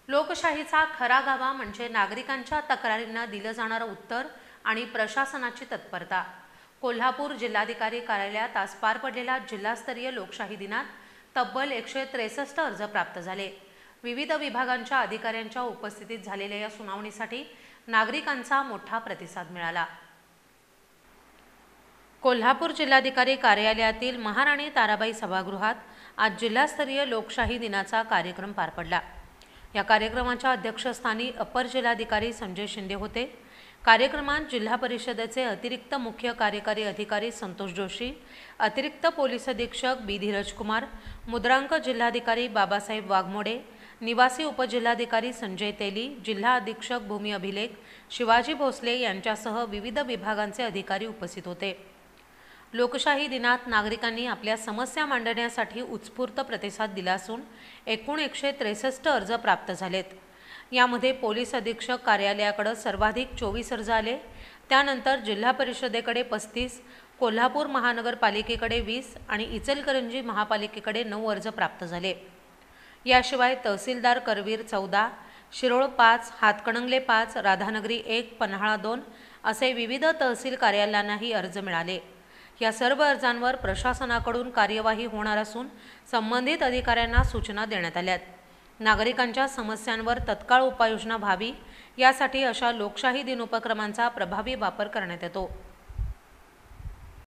लोकशाहीचा खरा गाभा म्हणजे नागरिकांच्या तक्रारींना दिलं जाणारं उत्तर आणि प्रशासनाची तत्परता। कोल्हापूर जिल्हाधिकारी कार्यालयात आज पार पडलेल्या जिल्हास्तरीय लोकशाही दिनात तब्बल 163 अर्ज प्राप्त झाले। विविध विभागांच्या अधिकाऱ्यांच्या उपस्थितीत झालेल्या या सुनावणीसाठी नागरिकांचा मोठा प्रतिसाद मिळाला। कोल्हापूर जिल्हाधिकारी कार्यालयातील महाराणी ताराबाई सभागृहात आज जिल्हास्तरीय लोकशाही दिनाचा कार्यक्रम पार पडला। या कार्यक्रमाच्या अध्यक्षस्थानी अपर जिल्हाधिकारी संजय शिंदे होते। कार्यक्रमात जिल्हा परिषदेचे अतिरिक्त मुख्य कार्यकारी अधिकारी संतोष जोशी, अतिरिक्त पोलीस अधीक्षक बी धीरज कुमार, मुद्रांक जिल्हाधिकारी बाबासाहेब वाघमोडे, निवासी उपजिल्हाधिकारी संजय तेली, जिल्हा अधीक्षक भूमी अभिलेख शिवाजी भोसले यांच्यासह विविध विभागांचे अधिकारी उपस्थित होते। लोकशाही दिनात नागरिकांनी आपल्या समस्या मांडण्यासाठी उत्स्फूर्त प्रतिसाद दिला असून एकूण 163 अर्ज प्राप्त झालेत। यामध्ये पोलीस अधीक्षक कार्यालयाकडे सर्वाधिक 24 अर्ज आले, त्यानंतर जिल्हा परिषदेकडे 35, कोल्हापूर महानगरपालिकेकडे 20 आणि इचलकरंजी महापालिकेकडे 9 अर्ज प्राप्त झाले। याशिवाय तहसीलदार करवीर 14, शिरोळ 5, हातकणंगले 5, राधानगरी 1, पन्हाळा 2 असे विविध तहसील कार्यालयांनाही अर्ज मिळाले। या सर्व अर्जांवर प्रशासनाकडून कार्यवाही होणार असून संबंधित अधिकाऱ्यांना सूचना देण्यात आल्यात। नागरिकांच्या समस्यांवर तत्काळ उपाययोजना व्हावी यासाठी अशा लोकशाही दिन उपक्रमांचा प्रभावी वापर करण्यात येतो।